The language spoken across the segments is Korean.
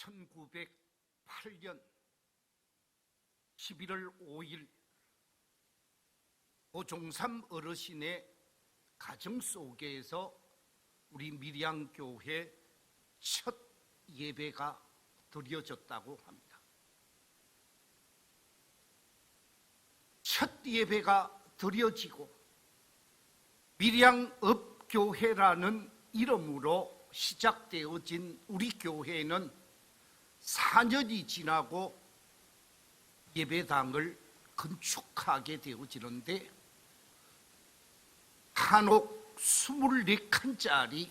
1908년 11월 5일 고종삼 어르신의 가정 속에서 우리 밀양교회 첫 예배가 드려졌다고 합니다. 첫 예배가 드려지고 밀양읍교회라는 이름으로 시작되어진 우리 교회는 4년이 지나고 예배당을 건축하게 되어지는데 한옥 24칸짜리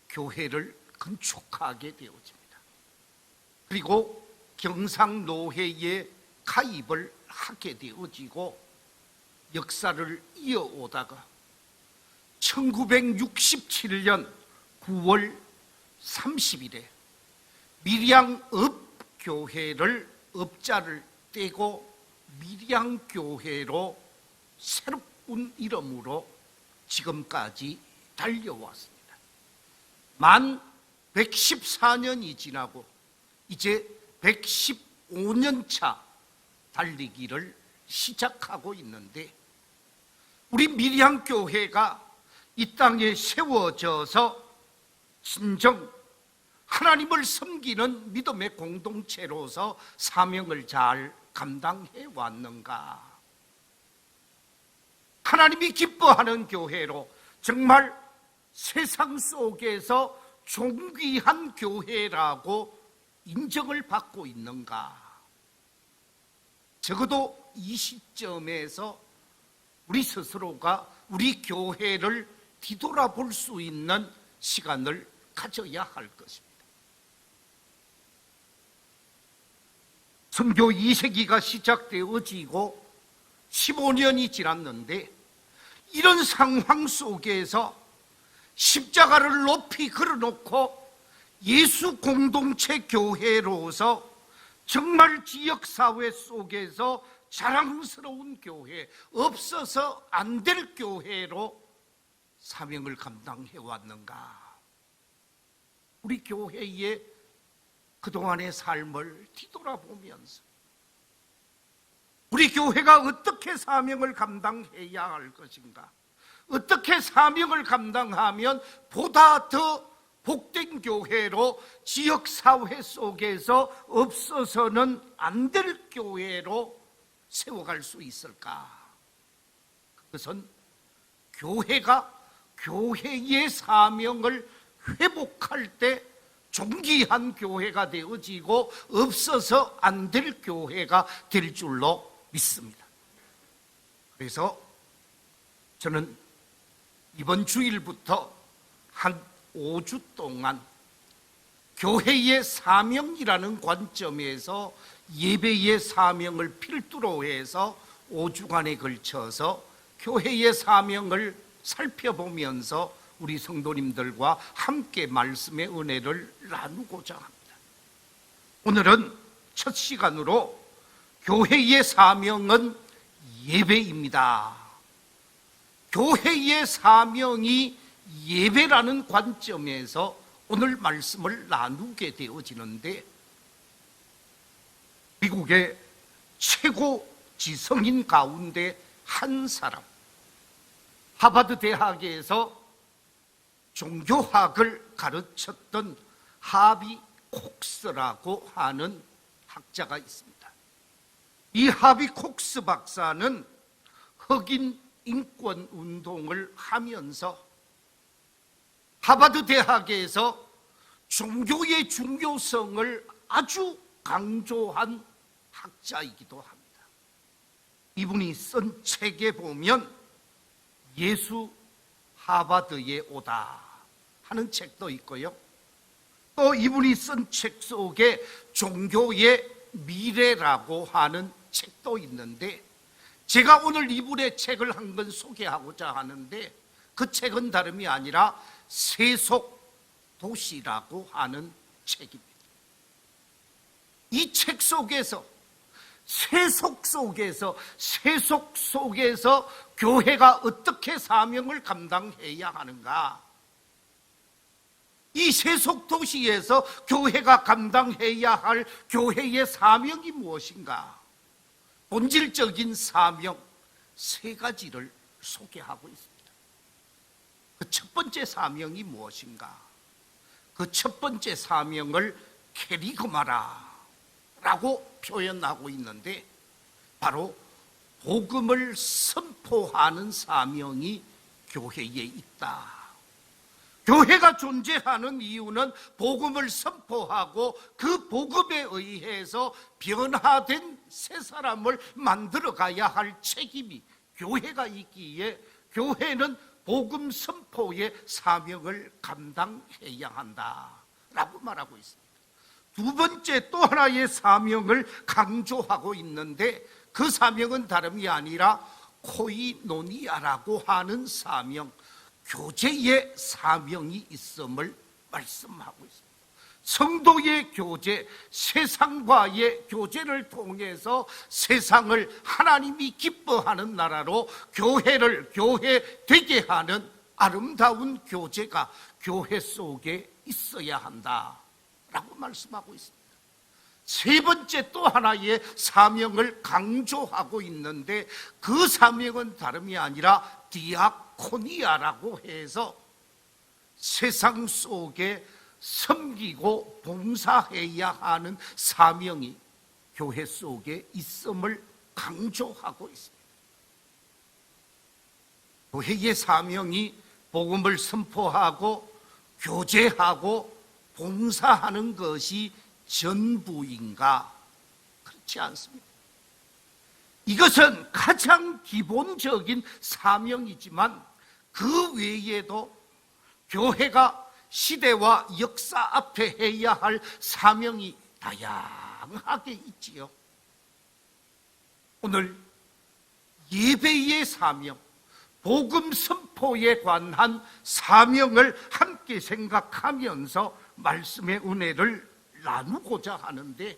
교회를 건축하게 되어집니다. 그리고 경상노회에 가입을 하게 되어지고 역사를 이어오다가 1967년 9월 30일에 밀양읍교회를 읍자를 떼고 밀양교회로 새로운 이름으로 지금까지 달려왔습니다. 만 114년이 지나고 이제 115년 차 달리기를 시작하고 있는데 우리 밀양교회가 이 땅에 세워져서 진정 하나님을 섬기는 믿음의 공동체로서 사명을 잘 감당해 왔는가? 하나님이 기뻐하는 교회로 정말 세상 속에서 존귀한 교회라고 인정을 받고 있는가? 적어도 이 시점에서 우리 스스로가 우리 교회를 뒤돌아볼 수 있는 시간을 가져야 할 것입니다. 선교 2세기가 시작되어지고 15년이 지났는데 이런 상황 속에서 십자가를 높이 걸어놓고 예수 공동체 교회로서 정말 지역사회 속에서 자랑스러운 교회, 없어서 안 될 교회로 사명을 감당해 왔는가? 우리 교회의 그동안의 삶을 뒤돌아보면서 우리 교회가 어떻게 사명을 감당해야 할 것인가? 어떻게 사명을 감당하면 보다 더 복된 교회로 지역사회 속에서 없어서는 안 될 교회로 세워갈 수 있을까? 그것은 교회가 교회의 사명을 회복할 때 존귀한 교회가 되어지고 없어서 안 될 교회가 될 줄로 믿습니다. 그래서 저는 이번 주일부터 한 5주 동안 교회의 사명이라는 관점에서 예배의 사명을 필두로 해서 5주간에 걸쳐서 교회의 사명을 살펴보면서 우리 성도님들과 함께 말씀의 은혜를 나누고자 합니다. 오늘은 첫 시간으로 교회의 사명은 예배입니다. 교회의 사명이 예배라는 관점에서 오늘 말씀을 나누게 되어지는데 미국의 최고 지성인 가운데 한 사람, 하버드 대학에서 종교학을 가르쳤던 하비 콕스라고 하는 학자가 있습니다. 이 하비 콕스 박사는 흑인 인권 운동을 하면서 하버드 대학에서 종교의 중요성을 아주 강조한 학자이기도 합니다. 이분이 쓴 책에 보면 예수 하버드에 오다 하는 책도 있고요. 또 이분이 쓴 책 속에 종교의 미래라고 하는 책도 있는데 제가 오늘 이분의 책을 한 권 소개하고자 하는데 그 책은 다름이 아니라 세속도시라고 하는 책입니다. 이 책 속에서 세속 속에서 교회가 어떻게 사명을 감당해야 하는가? 이 세속 도시에서 교회가 감당해야 할 교회의 사명이 무엇인가? 본질적인 사명 세 가지를 소개하고 있습니다. 그 첫 번째 사명이 무엇인가? 그 첫 번째 사명을 캐리그마라 라고 표현하고 있는데, 바로 복음을 선포하는 사명이 교회에 있다. 교회가 존재하는 이유는 복음을 선포하고 그 복음에 의해서 변화된 새 사람을 만들어 가야 할 책임이 교회가 있기에 교회는 복음 선포의 사명을 감당해야 한다라고 말하고 있습니다. 두 번째 또 하나의 사명을 강조하고 있는데, 그 사명은 다름이 아니라 코이노니아라고 하는 사명, 교제의 사명이 있음을 말씀하고 있습니다. 성도의 교제, 세상과의 교제를 통해서 세상을 하나님이 기뻐하는 나라로 교회를 교회되게 하는 아름다운 교제가 교회 속에 있어야 한다라고 말씀하고 있습니다. 세 번째 또 하나의 사명을 강조하고 있는데, 그 사명은 다름이 아니라 디아코니아라고 해서 세상 속에 섬기고 봉사해야 하는 사명이 교회 속에 있음을 강조하고 있습니다. 교회의 사명이 복음을 선포하고 교제하고 봉사하는 것이 전부인가? 그렇지 않습니다. 이것은 가장 기본적인 사명이지만 그 외에도 교회가 시대와 역사 앞에 해야 할 사명이 다양하게 있지요. 오늘 예배의 사명, 복음 선포에 관한 사명을 함께 생각하면서 말씀의 은혜를 나누고자 하는데,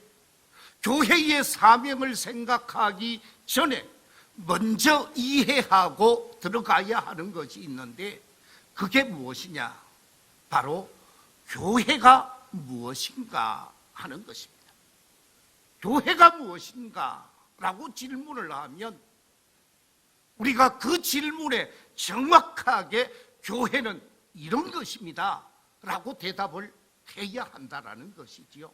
교회의 사명을 생각하기 전에 먼저 이해하고 들어가야 하는 것이 있는데, 그게 무엇이냐? 바로 교회가 무엇인가 하는 것입니다. 교회가 무엇인가? 라고 질문을 하면 우리가 그 질문에 정확하게 교회는 이런 것입니다 라고 대답을 해야 한다라는 것이지요.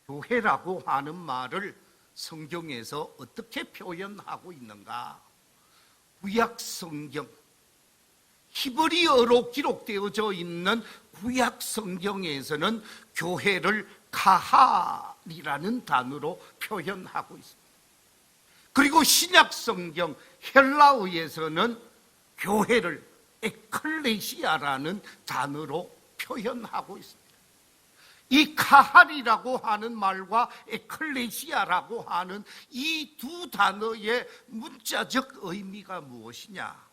교회라고 하는 말을 성경에서 어떻게 표현하고 있는가? 구약 성경, 히브리어로 기록되어져 있는 구약 성경에서는 교회를 카할이라는 단어로 표현하고 있습니다. 그리고 신약 성경 헬라어에서는 교회를 에클레시아라는 단어로 표현하고 있습니다. 이 카할이라고 하는 말과 에클레시아라고 하는 이 두 단어의 문자적 의미가 무엇이냐?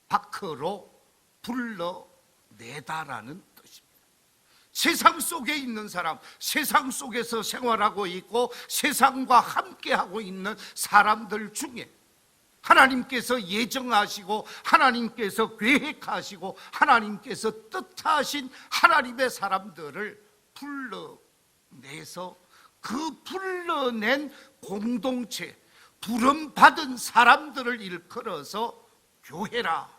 밖으로 불러내다라는 뜻입니다. 세상 속에 있는 사람, 세상 속에서 생활하고 있고 세상과 함께하고 있는 사람들 중에 하나님께서 예정하시고 하나님께서 계획하시고 하나님께서 뜻하신 하나님의 사람들을 불러내서 그 불러낸 공동체, 부름받은 사람들을 일컬어서 교회라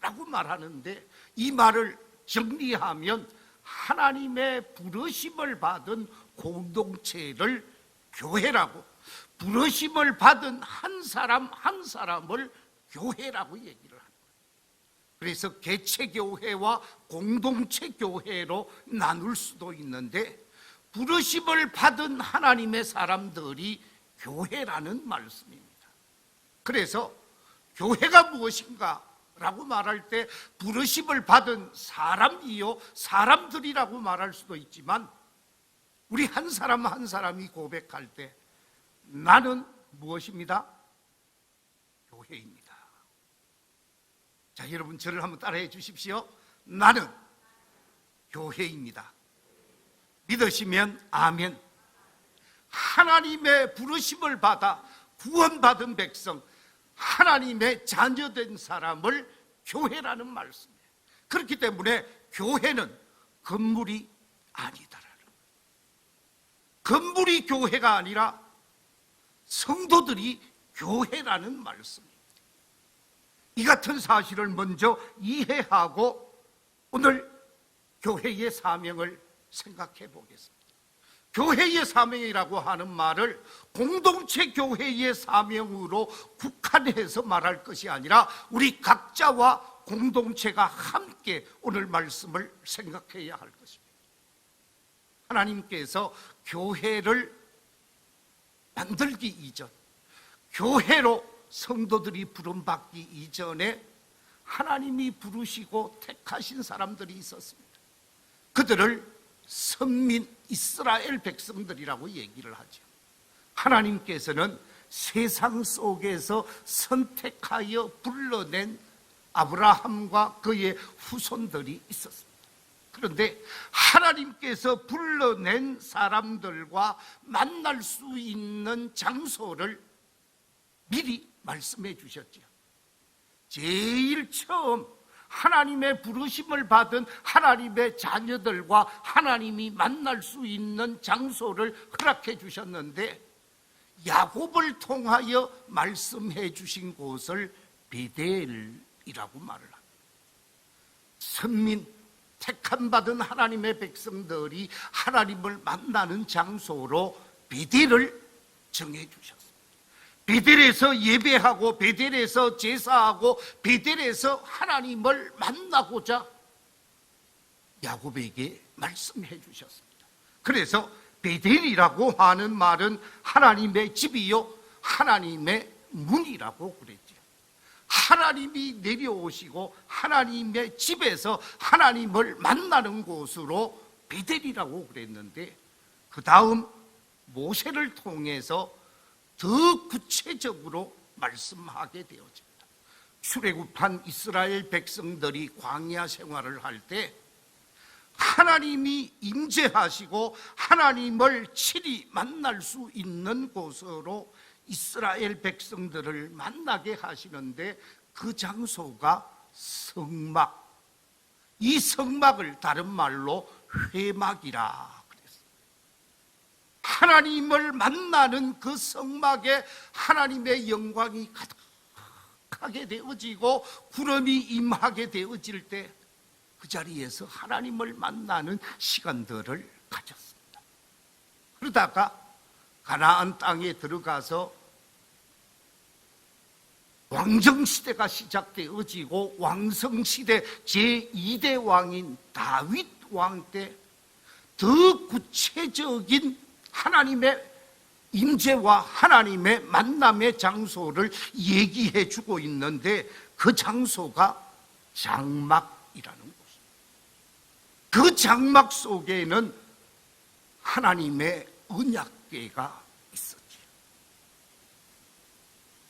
라고 말하는데, 이 말을 정리하면 하나님의 부르심을 받은 공동체를 교회라고, 부르심을 받은 한 사람 한 사람을 교회라고 얘기를 합니다. 그래서 개체교회와 공동체교회로 나눌 수도 있는데, 부르심을 받은 하나님의 사람들이 교회라는 말씀입니다. 그래서 교회가 무엇인가? 라고 말할 때 부르심을 받은 사람이요 사람들이라고 말할 수도 있지만, 우리 한 사람 한 사람이 고백할 때 나는 무엇입니다? 교회입니다. 자, 여러분 저를 한번 따라해 주십시오. 나는 교회입니다. 믿으시면 아멘. 하나님의 부르심을 받아 구원받은 백성, 하나님의 자녀된 사람을 교회라는 말씀이에요. 그렇기 때문에 교회는 건물이 아니다라는, 건물이 교회가 아니라 성도들이 교회라는 말씀입니다. 이 같은 사실을 먼저 이해하고 오늘 교회의 사명을 생각해 보겠습니다. 교회의 사명이라고 하는 말을 공동체 교회의 사명으로 국한해서 말할 것이 아니라 우리 각자와 공동체가 함께 오늘 말씀을 생각해야 할 것입니다. 하나님께서 교회를 만들기 이전, 교회로 성도들이 부름받기 이전에 하나님이 부르시고 택하신 사람들이 있었습니다. 그들을 선민 이스라엘 백성들이라고 얘기를 하죠. 하나님께서는 세상 속에서 선택하여 불러낸 아브라함과 그의 후손들이 있었습니다. 그런데 하나님께서 불러낸 사람들과 만날 수 있는 장소를 미리 말씀해 주셨죠. 제일 처음 하나님의 부르심을 받은 하나님의 자녀들과 하나님이 만날 수 있는 장소를 허락해 주셨는데, 야곱을 통하여 말씀해 주신 곳을 베델이라고 말을 합니다. 선민, 택함받은 하나님의 백성들이 하나님을 만나는 장소로 베델을 정해 주셨습니다. 베델에서 예배하고 베델에서 제사하고 베델에서 하나님을 만나고자 야곱에게 말씀해 주셨습니다. 그래서 베델이라고 하는 말은 하나님의 집이요 하나님의 문이라고 그랬죠. 하나님이 내려오시고 하나님의 집에서 하나님을 만나는 곳으로 베델이라고 그랬는데, 그 다음 모세를 통해서 더 구체적으로 말씀하게 되어집니다. 출애굽한 이스라엘 백성들이 광야 생활을 할 때 하나님이 임재하시고 하나님을 친히 만날 수 있는 곳으로 이스라엘 백성들을 만나게 하시는데, 그 장소가 성막, 이 성막을 다른 말로 회막이라 그랬어요. 하나님을 만나는 그 성막에 하나님의 영광이 가득하게 되어지고 구름이 임하게 되어질 때 그 자리에서 하나님을 만나는 시간들을 가졌습니다. 그러다가 가나안 땅에 들어가서 왕정시대가 시작되어지고 왕성시대 제2대 왕인 다윗 왕 때 더 구체적인 하나님의 임재와 하나님의 만남의 장소를 얘기해 주고 있는데, 그 장소가 장막이라는 곳입니다. 그 장막 속에는 하나님의 언약궤가 있었지요.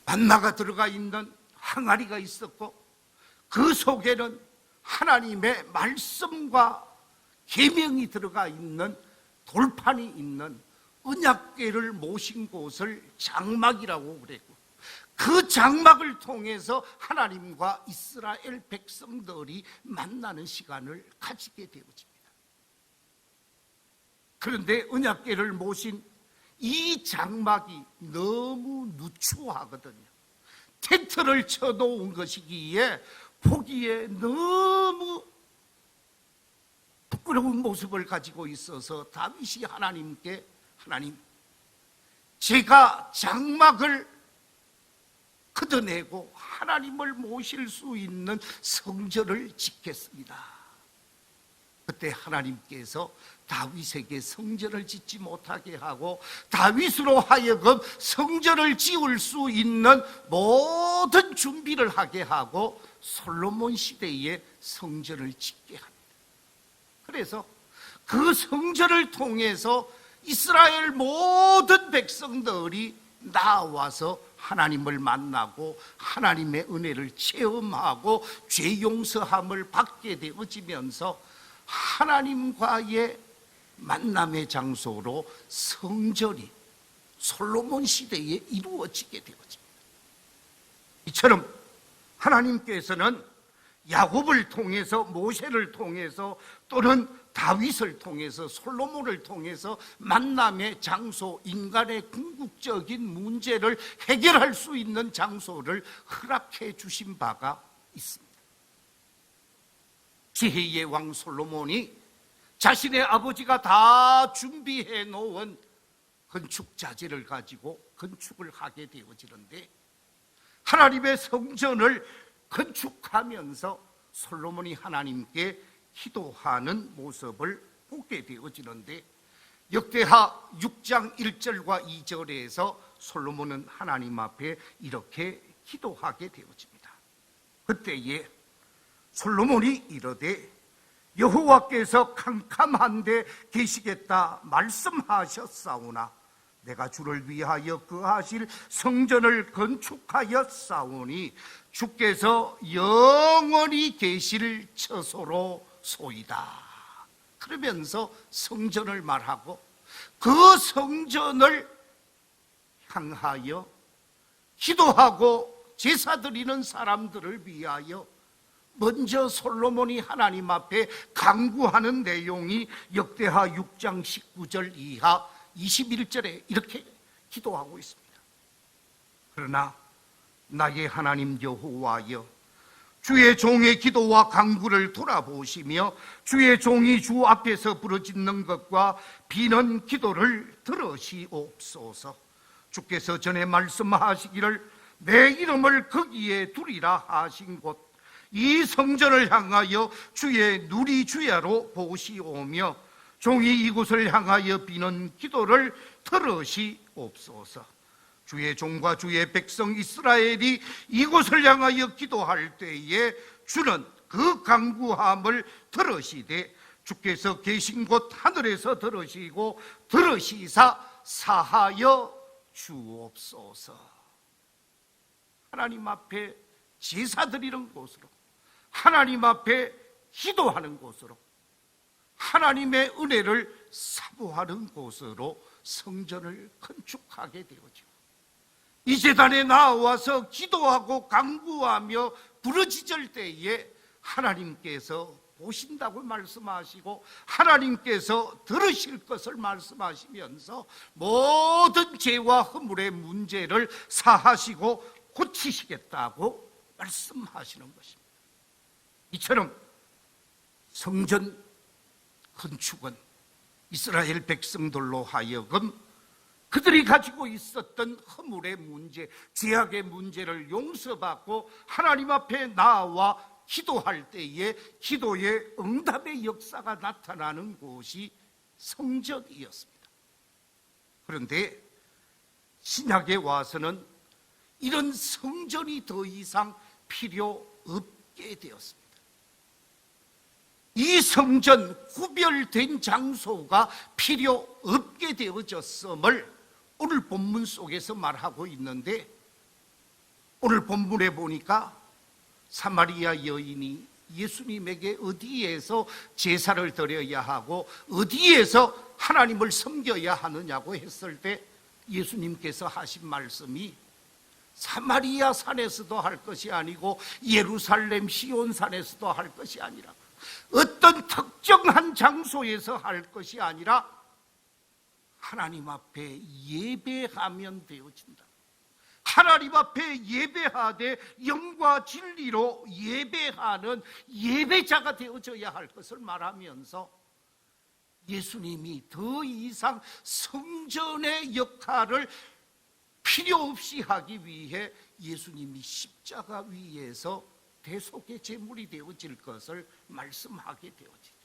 만나가 들어가 있는 항아리가 있었고, 그 속에는 하나님의 말씀과 계명이 들어가 있는 돌판이 있는 언약궤를 모신 곳을 장막이라고 그랬고, 그 장막을 통해서 하나님과 이스라엘 백성들이 만나는 시간을 가지게 되어집니다. 그런데 언약궤를 모신 이 장막이 너무 누추하거든요. 텐트를 쳐놓은 것이기에 보기에 너무 부끄러운 모습을 가지고 있어서 다윗이 하나님께, 하나님, 제가 장막을 걷어내고 하나님을 모실 수 있는 성전을 짓겠습니다. 그때 하나님께서 다윗에게 성전을 짓지 못하게 하고 다윗으로 하여금 성전을 지을 수 있는 모든 준비를 하게 하고 솔로몬 시대에 성전을 짓게 합니다. 그래서 그 성전을 통해서 이스라엘 모든 백성들이 나와서 하나님을 만나고 하나님의 은혜를 체험하고 죄 용서함을 받게 되어지면서 하나님과의 만남의 장소로 성전이 솔로몬 시대에 이루어지게 되어집니다. 이처럼 하나님께서는 야곱을 통해서, 모세를 통해서, 또는 다윗을 통해서, 솔로몬을 통해서 만남의 장소, 인간의 궁극적인 문제를 해결할 수 있는 장소를 허락해 주신 바가 있습니다. 지혜의 왕 솔로몬이 자신의 아버지가 다 준비해 놓은 건축 자재를 가지고 건축을 하게 되어지는데, 하나님의 성전을 건축하면서 솔로몬이 하나님께 기도하는 모습을 보게 되어지는데, 역대하 6장 1절과 2절에서 솔로몬은 하나님 앞에 이렇게 기도하게 되어집니다. 그때에 솔로몬이 이르되 여호와께서 캄캄한 데 계시겠다 말씀하셨사오나 내가 주를 위하여 거하실 성전을 건축하였사오니 주께서 영원히 계실 처소로 소이다. 그러면서 성전을 말하고 그 성전을 향하여 기도하고 제사 드리는 사람들을 위하여 먼저 솔로몬이 하나님 앞에 간구하는 내용이 역대하 6장 19절 이하 21절에 이렇게 기도하고 있습니다. 그러나 나의 하나님 여호와여, 주의 종의 기도와 간구를 돌아보시며 주의 종이 주 앞에서 부르짖는 것과 비는 기도를 들으시옵소서. 주께서 전에 말씀하시기를 내 이름을 거기에 두리라 하신 곳 이 성전을 향하여 주의 누리 주야로 보시오며 종이 이곳을 향하여 비는 기도를 들으시옵소서. 주의 종과 주의 백성 이스라엘이 이곳을 향하여 기도할 때에 주는 그 간구함을 들으시되 주께서 계신 곳 하늘에서 들으시고 들으시사 사하여 주옵소서. 하나님 앞에 제사 드리는 곳으로, 하나님 앞에 기도하는 곳으로, 하나님의 은혜를 사모하는 곳으로 성전을 건축하게 되어지고, 이 제단에 나와서 기도하고 간구하며 부르짖을 때에 하나님께서 보신다고 말씀하시고 하나님께서 들으실 것을 말씀하시면서 모든 죄와 허물의 문제를 사하시고 고치시겠다고 말씀하시는 것입니다. 이처럼 성전 건축은 이스라엘 백성들로 하여금 그들이 가지고 있었던 허물의 문제, 죄악의 문제를 용서받고 하나님 앞에 나와 기도할 때에 기도의 응답의 역사가 나타나는 곳이 성전이었습니다. 그런데 신약에 와서는 이런 성전이 더 이상 필요 없게 되었습니다. 이 성전, 구별된 장소가 필요 없게 되어졌음을 오늘 본문 속에서 말하고 있는데, 오늘 본문에 보니까 사마리아 여인이 예수님에게 어디에서 제사를 드려야 하고 어디에서 하나님을 섬겨야 하느냐고 했을 때 예수님께서 하신 말씀이 사마리아 산에서도 할 것이 아니고 예루살렘 시온산에서도 할 것이 아니라 어떤 특정한 장소에서 할 것이 아니라 하나님 앞에 예배하면 되어진다. 하나님 앞에 예배하되 영과 진리로 예배하는 예배자가 되어져야 할 것을 말하면서 예수님이 더 이상 성전의 역할을 필요 없이 하기 위해 예수님이 십자가 위에서 대속의 제물이 되어질 것을 말씀하게 되어지죠.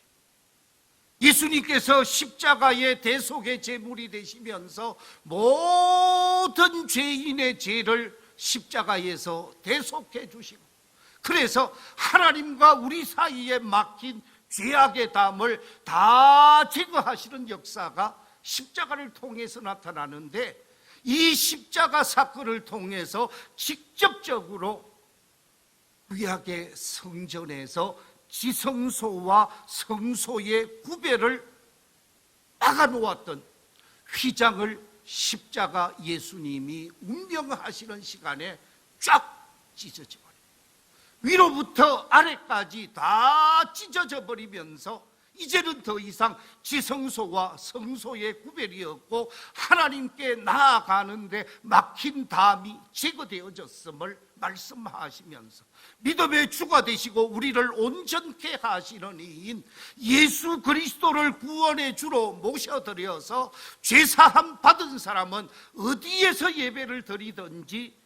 예수님께서 십자가의 대속의 제물이 되시면서 모든 죄인의 죄를 십자가에서 대속해 주시고, 그래서 하나님과 우리 사이에 막힌 죄악의 담을 다 제거하시는 역사가 십자가를 통해서 나타나는데, 이 십자가 사건을 통해서 직접적으로 구약의 성전에서 지성소와 성소의 구별을 막아놓았던 휘장을 십자가 예수님이 운명하시는 시간에 쫙 찢어져 버려요. 위로부터 아래까지 다 찢어져 버리면서 이제는 더 이상 지성소와 성소의 구별이 없고 하나님께 나아가는데 막힌 담이 제거되어졌음을 말씀하시면서 믿음의 주가 되시고 우리를 온전케 하시는 이인 예수 그리스도를 구원의 주로 모셔드려서 죄사함 받은 사람은 어디에서 예배를 드리든지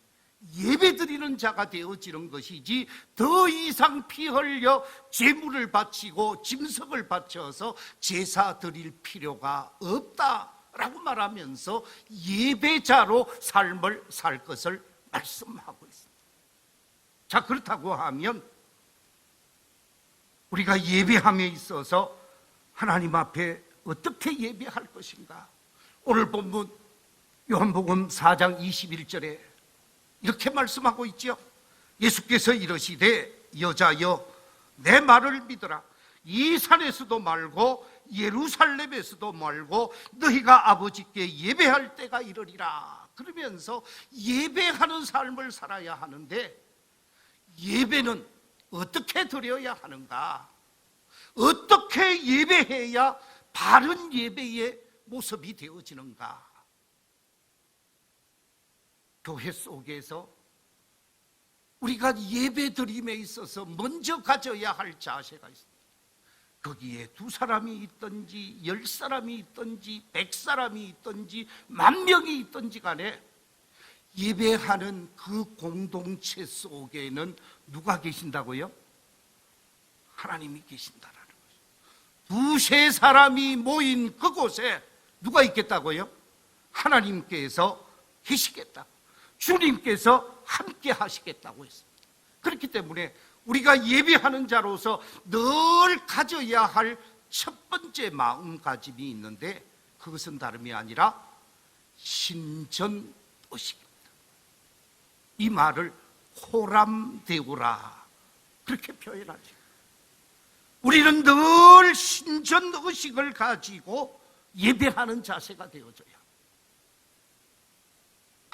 예배드리는 자가 되어지는 것이지 더 이상 피 흘려 제물을 바치고 짐승을 바쳐서 제사 드릴 필요가 없다라고 말하면서 예배자로 삶을 살 것을 말씀하고 있습니다. 자, 그렇다고 하면 우리가 예배함에 있어서 하나님 앞에 어떻게 예배할 것인가? 오늘 본문 요한복음 4장 21절에 이렇게 말씀하고 있죠. 예수께서 이르시되 여자여 내 말을 믿으라. 이 산에서도 말고 예루살렘에서도 말고 너희가 아버지께 예배할 때가 이르리라. 그러면서 예배하는 삶을 살아야 하는데 예배는 어떻게 드려야 하는가? 어떻게 예배해야 바른 예배의 모습이 되어지는가? 교회 속에서 우리가 예배드림에 있어서 먼저 가져야 할 자세가 있습니다. 거기에 2사람이 있든지 10사람이 있든지 100사람이 있든지 10,000명이 있든지 간에 예배하는 그 공동체 속에는 누가 계신다고요? 하나님이 계신다라는 거죠. 2-3사람이 모인 그곳에 누가 있겠다고요? 하나님께서 계시겠다. 주님께서 함께 하시겠다고 했습니다. 그렇기 때문에 우리가 예배하는 자로서 늘 가져야 할 첫 번째 마음가짐이 있는데 그것은 다름이 아니라 신전의식입니다. 이 말을 호람되오라 그렇게 표현하죠. 우리는 늘 신전의식을 가지고 예배하는 자세가 되어져야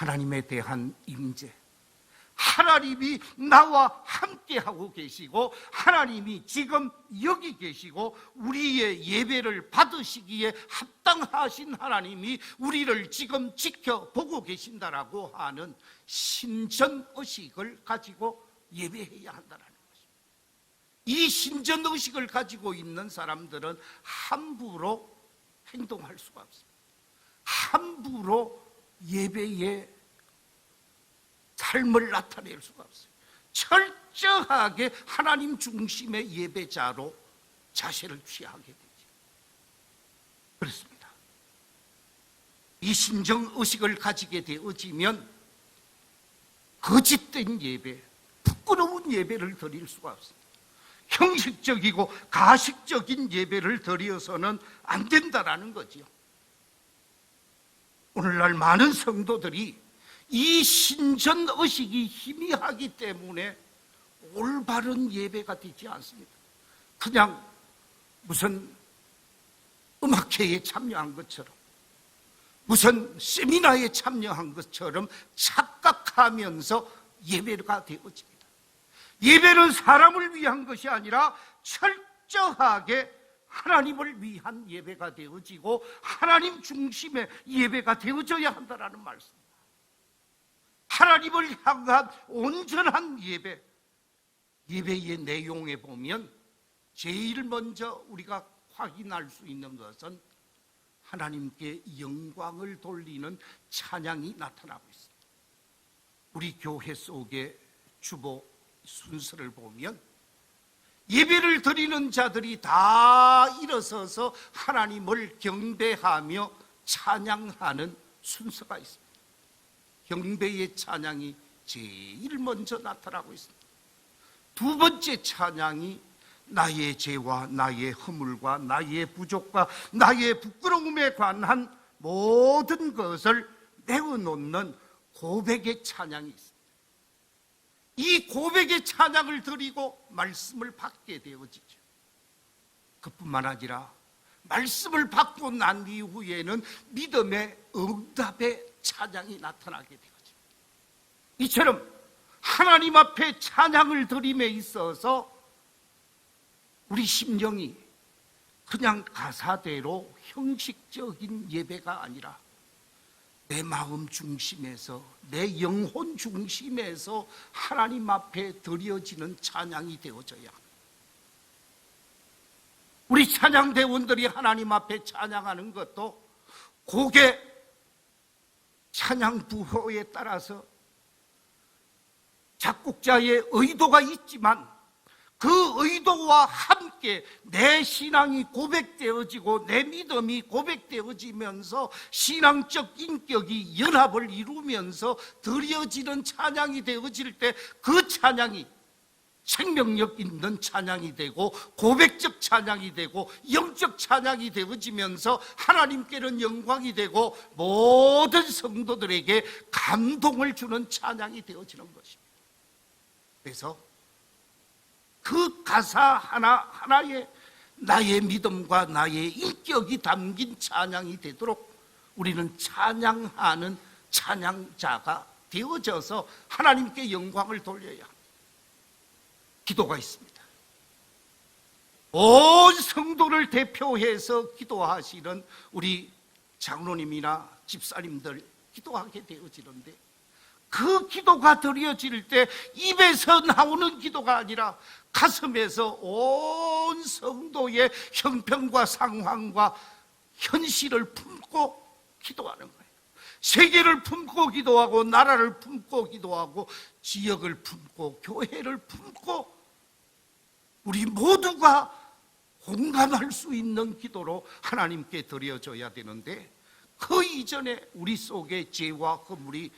하나님에 대한 임재, 하나님이 나와 함께하고 계시고 하나님이 지금 여기 계시고 우리의 예배를 받으시기에 합당하신 하나님이 우리를 지금 지켜보고 계신다라고 하는 신전의식을 가지고 예배해야 한다는 것입니다. 이 신전의식을 가지고 있는 사람들은 함부로 행동할 수가 없습니다. 함부로 예배의 삶을 나타낼 수가 없어요. 철저하게 하나님 중심의 예배자로 자세를 취하게 되죠. 그렇습니다. 이 신정의식을 가지게 되어지면 거짓된 예배, 부끄러운 예배를 드릴 수가 없습니다. 형식적이고 가식적인 예배를 드려서는 안 된다라는 거죠. 오늘날 많은 성도들이 이 신전의식이 희미하기 때문에 올바른 예배가 되지 않습니다. 그냥 무슨 음악회에 참여한 것처럼 무슨 세미나에 참여한 것처럼 착각하면서 예배가 되어집니다. 예배는 사람을 위한 것이 아니라 철저하게 하나님을 위한 예배가 되어지고 하나님 중심의 예배가 되어져야 한다는 말씀입니다. 하나님을 향한 온전한 예배, 예배의 내용에 보면 제일 먼저 우리가 확인할 수 있는 것은 하나님께 영광을 돌리는 찬양이 나타나고 있습니다. 우리 교회 속의 주보 순서를 보면 예배를 드리는 자들이 다 일어서서 하나님을 경배하며 찬양하는 순서가 있습니다. 경배의 찬양이 제일 먼저 나타나고 있습니다. 두 번째 찬양이 나의 죄와 나의 허물과 나의 부족과 나의 부끄러움에 관한 모든 것을 내어놓는 고백의 찬양이 있습니다. 이 고백의 찬양을 드리고 말씀을 받게 되어지죠. 그뿐만 아니라 말씀을 받고 난 이후에는 믿음의 응답의 찬양이 나타나게 되어집니다. 이처럼 하나님 앞에 찬양을 드림에 있어서 우리 심령이 그냥 가사대로 형식적인 예배가 아니라 내 마음 중심에서, 내 영혼 중심에서 하나님 앞에 드려지는 찬양이 되어져야 합니다. 우리 찬양대원들이 하나님 앞에 찬양하는 것도 곡의 찬양 부호에 따라서 작곡자의 의도가 있지만 그 의도와 함께 내 신앙이 고백되어지고 내 믿음이 고백되어지면서 신앙적 인격이 연합을 이루면서 드려지는 찬양이 되어질 때 그 찬양이 생명력 있는 찬양이 되고 고백적 찬양이 되고 영적 찬양이 되어지면서 하나님께는 영광이 되고 모든 성도들에게 감동을 주는 찬양이 되어지는 것입니다. 그래서 그 가사 하나하나에 나의 믿음과 나의 인격이 담긴 찬양이 되도록 우리는 찬양하는 찬양자가 되어져서 하나님께 영광을 돌려야 합니다. 기도가 있습니다. 온 성도를 대표해서 기도하시는 우리 장로님이나 집사님들 기도하게 되어지는데 그 기도가 드려질 때 입에서 나오는 기도가 아니라 가슴에서 온 성도의 형편과 상황과 현실을 품고 기도하는 거예요. 세계를 품고 기도하고 나라를 품고 기도하고 지역을 품고 교회를 품고 우리 모두가 공감할 수 있는 기도로 하나님께 드려져야 되는데 그 이전에 우리 속에 죄와 허물이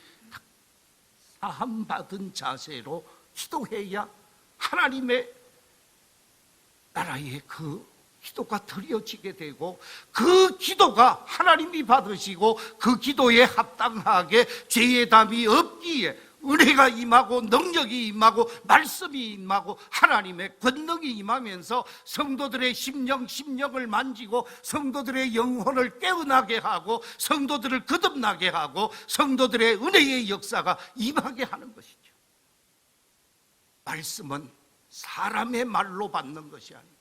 사함받은 자세로 기도해야 하나님의 나라의 그 기도가 드려지게 되고 그 기도가 하나님이 받으시고 그 기도에 합당하게 죄의 담이 없기에 은혜가 임하고 능력이 임하고 말씀이 임하고 하나님의 권능이 임하면서 성도들의 심령을 만지고 성도들의 영혼을 깨어나게 하고 성도들을 거듭나게 하고 성도들의 은혜의 역사가 임하게 하는 것이죠. 말씀은 사람의 말로 받는 것이 아닙니다.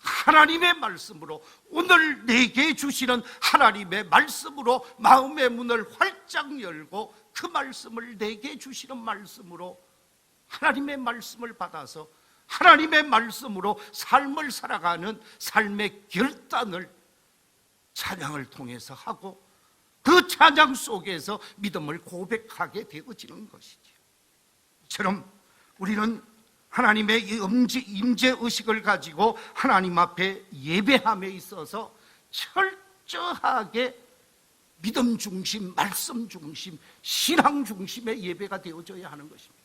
하나님의 말씀으로 오늘 내게 주시는 하나님의 말씀으로 마음의 문을 활짝 열고 그 말씀을 내게 주시는 말씀으로 하나님의 말씀을 받아서 하나님의 말씀으로 삶을 살아가는 삶의 결단을 찬양을 통해서 하고 그 찬양 속에서 믿음을 고백하게 되어지는 것이죠. 이처럼 우리는 하나님의 임재의식을 가지고 하나님 앞에 예배함에 있어서 철저하게 믿음 중심, 말씀 중심, 신앙 중심의 예배가 되어져야 하는 것입니다.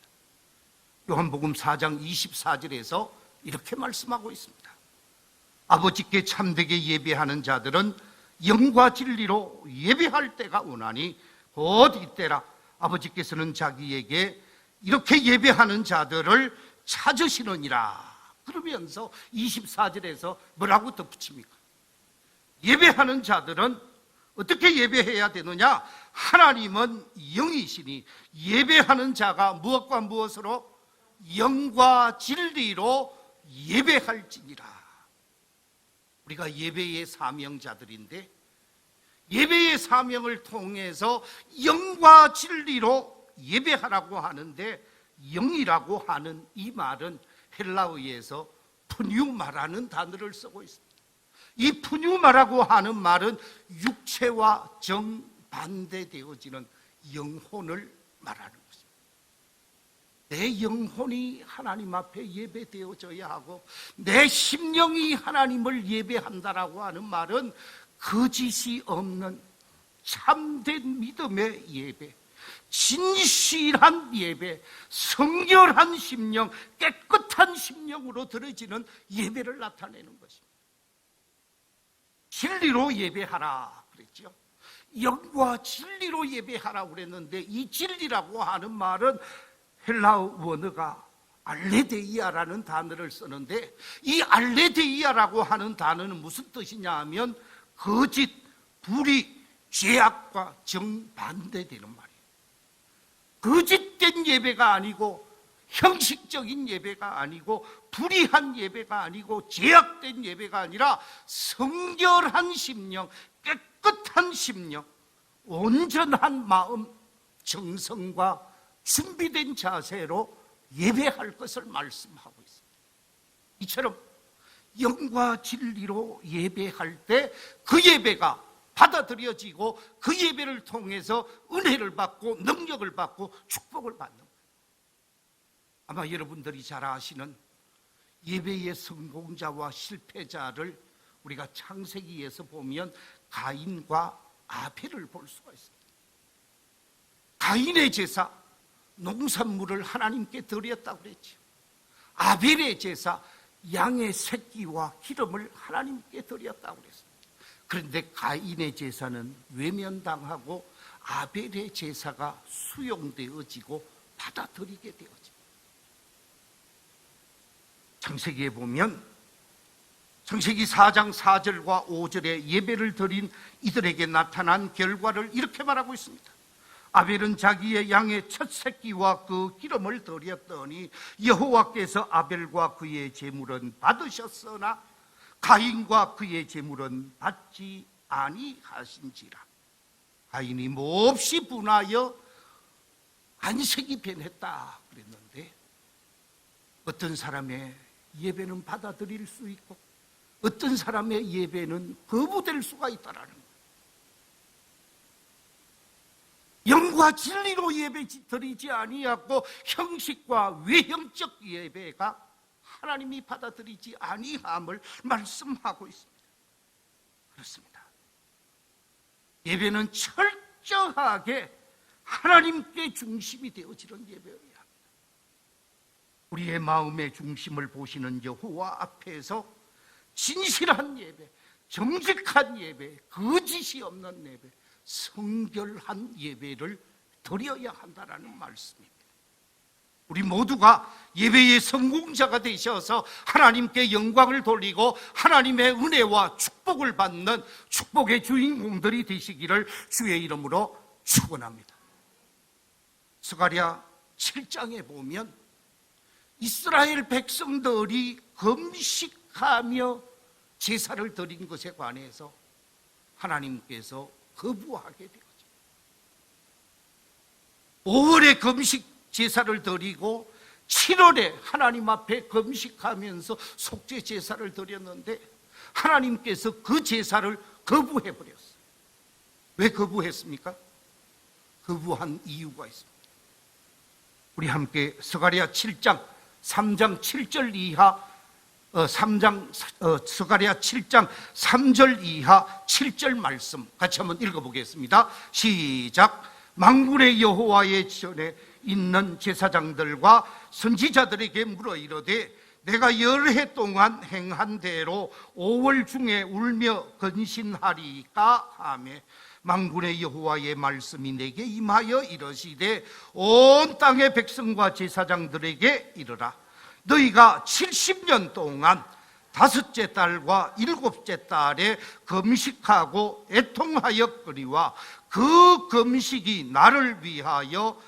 요한복음 4장 24절에서 이렇게 말씀하고 있습니다. 아버지께 참되게 예배하는 자들은 영과 진리로 예배할 때가 오나니 곧 이때라. 아버지께서는 자기에게 이렇게 예배하는 자들을 찾으시느니라. 그러면서 24절에서 뭐라고 덧붙입니까? 예배하는 자들은 어떻게 예배해야 되느냐? 하나님은 영이시니 예배하는 자가 무엇과 무엇으로? 영과 진리로 예배할지니라. 우리가 예배의 사명자들인데 예배의 사명을 통해서 영과 진리로 예배하라고 하는데 영이라고 하는 이 말은 헬라어에서 푸뉴마라는 단어를 쓰고 있습니다. 이 푸뉴마라고 하는 말은 육체와 정반대되어지는 영혼을 말하는 것입니다. 내 영혼이 하나님 앞에 예배되어져야 하고 내 심령이 하나님을 예배한다라고 하는 말은 거짓이 없는 참된 믿음의 예배, 진실한 예배, 성결한 심령, 깨끗한 심령으로 드려지는 예배를 나타내는 것입니다. 진리로 예배하라 그랬죠. 영과 진리로 예배하라 그랬는데 이 진리라고 하는 말은 헬라어 원어가 알레데이아라는 단어를 쓰는데 이 알레데이아라고 하는 단어는 무슨 뜻이냐 하면 거짓, 불의, 죄악과 정반대되는 말이에요. 거짓된 예배가 아니고 형식적인 예배가 아니고 불의한 예배가 아니고 제약된 예배가 아니라 성결한 심령, 깨끗한 심령, 온전한 마음, 정성과 준비된 자세로 예배할 것을 말씀하고 있습니다. 이처럼 영과 진리로 예배할 때 그 예배가 받아들여지고 그 예배를 통해서 은혜를 받고 능력을 받고 축복을 받는 거예요. 아마 여러분들이 잘 아시는 예배의 성공자와 실패자를 우리가 창세기에서 보면 가인과 아벨을 볼 수가 있습니다. 가인의 제사, 농산물을 하나님께 드렸다고 그랬죠. 아벨의 제사, 양의 새끼와 기름을 하나님께 드렸다고 그랬습니다. 그런데 가인의 제사는 외면당하고 아벨의 제사가 수용되어지고 받아들이게 되어집니다. 창세기에 보면 창세기 4장 4절과 5절에 예배를 드린 이들에게 나타난 결과를 이렇게 말하고 있습니다. 아벨은 자기의 양의 첫 새끼와 그 기름을 드렸더니 여호와께서 아벨과 그의 제물은 받으셨으나 가인과 그의 제물은 받지 아니하신지라. 가인이 몹시 분하여 안색이 변했다 그랬는데, 어떤 사람의 예배는 받아들일 수 있고 어떤 사람의 예배는 거부될 수가 있다라는 거예요. 영과 진리로 예배 드리지 아니하고 형식과 외형적 예배가 하나님이 받아들이지 아니함을 말씀하고 있습니다. 그렇습니다. 예배는 철저하게 하나님께 중심이 되어지는 예배여야 합니다. 우리의 마음의 중심을 보시는 여호와 앞에서 진실한 예배, 정직한 예배, 거짓이 없는 예배, 성결한 예배를 드려야 한다는 말씀입니다. 우리 모두가 예배의 성공자가 되셔서 하나님께 영광을 돌리고 하나님의 은혜와 축복을 받는 축복의 주인공들이 되시기를 주의 이름으로 축원합니다. 스가랴 7장에 보면 이스라엘 백성들이 금식하며 제사를 드린 것에 관해서 하나님께서 거부하게 되었죠. 5월에 금식 제사를 드리고 7월에 하나님 앞에 금식하면서 속죄 제사를 드렸는데 하나님께서 그 제사를 거부해 버렸어요. 왜 거부했습니까? 거부한 이유가 있습니다. 우리 함께 스가랴 7장 3장 7절 이하 스가랴 7장 3절 이하 7절 말씀 같이 한번 읽어보겠습니다. 시작. 만군의 여호와의 전에 있는 제사장들과 선지자들에게 물어 이르되 내가 열해 동안 행한 대로 5월 중에 울며 근신하리까 하며 만군의 여호와의 말씀이 내게 임하여 이르시되 온 땅의 백성과 제사장들에게 이르라. 너희가 70년 동안 5째 달과 7째 달에 금식하고 애통하였거니와 그 금식이 나를 위하여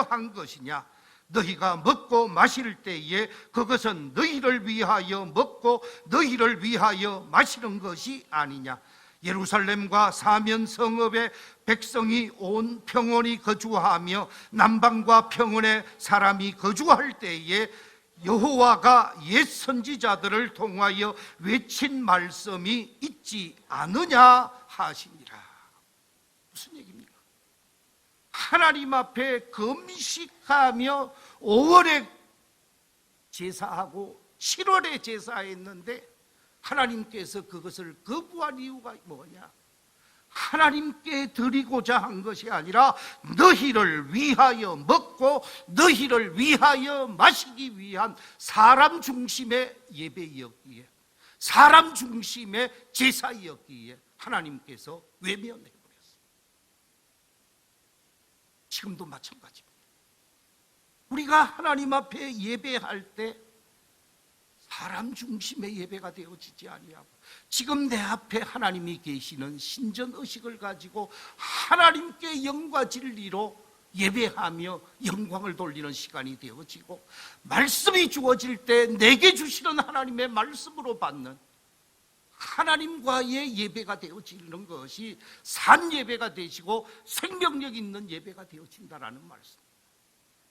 한 것이냐. 너희가 먹고 마실 때에 그것은 너희를 위하여 먹고 너희를 위하여 마시는 것이 아니냐. 예루살렘과 사면 성읍에 백성이 온 평원이 거주하며 남방과 평원에 사람이 거주할 때에 여호와가 옛 선지자들을 통하여 외친 말씀이 있지 않느냐 하시니라. 무슨 얘기입니까? 하나님 앞에 금식하며 5월에 제사하고 7월에 제사했는데 하나님께서 그것을 거부한 이유가 뭐냐? 하나님께 드리고자 한 것이 아니라 너희를 위하여 먹고 너희를 위하여 마시기 위한 사람 중심의 예배였기에, 사람 중심의 제사였기에 하나님께서 외면해버렸어요. 지금도 마찬가지입니다. 우리가 하나님 앞에 예배할 때 사람 중심의 예배가 되어지지 아니하고 지금 내 앞에 하나님이 계시는 신전의식을 가지고 하나님께 영과 진리로 예배하며 영광을 돌리는 시간이 되어지고, 말씀이 주어질 때 내게 주시는 하나님의 말씀으로 받는 하나님과의 예배가 되어지는 것이 산 예배가 되시고 생명력 있는 예배가 되어진다라는 말씀.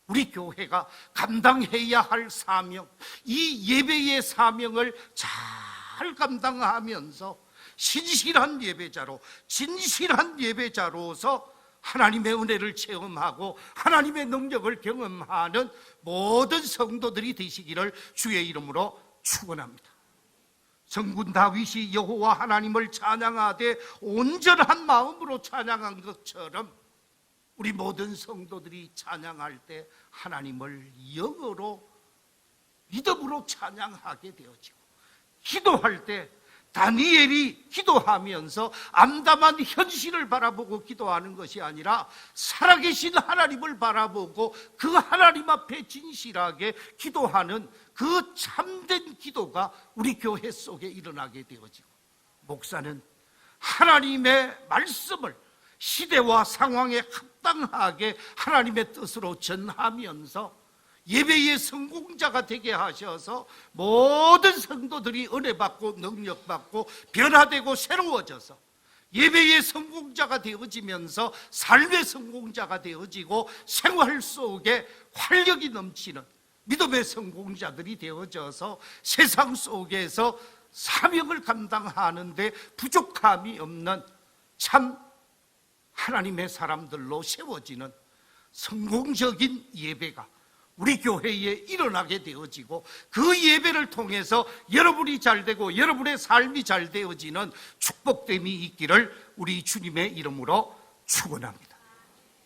우리 교회가 감당해야 할 사명, 이 예배의 사명을 잘 감당하면서 신실한 예배자로, 진실한 예배자로서 하나님의 은혜를 체험하고 하나님의 능력을 경험하는 모든 성도들이 되시기를 주의 이름으로 축원합니다. 성군 다윗이 여호와 하나님을 찬양하되 온전한 마음으로 찬양한 것처럼 우리 모든 성도들이 찬양할 때 하나님을 영어로 믿음으로 찬양하게 되어지고, 기도할 때 다니엘이 기도하면서 암담한 현실을 바라보고 기도하는 것이 아니라 살아계신 하나님을 바라보고 그 하나님 앞에 진실하게 기도하는 그 참된 기도가 우리 교회 속에 일어나게 되어지고, 목사는 하나님의 말씀을 시대와 상황에 합당하게 하나님의 뜻으로 전하면서 예배의 성공자가 되게 하셔서 모든 성도들이 은혜받고 능력받고 변화되고 새로워져서 예배의 성공자가 되어지면서 삶의 성공자가 되어지고 생활 속에 활력이 넘치는 믿음의 성공자들이 되어져서 세상 속에서 사명을 감당하는데 부족함이 없는 참 하나님의 사람들로 세워지는 성공적인 예배가 우리 교회에 일어나게 되어지고, 그 예배를 통해서 여러분이 잘되고 여러분의 삶이 잘 되어지는 축복됨이 있기를 우리 주님의 이름으로 축원합니다.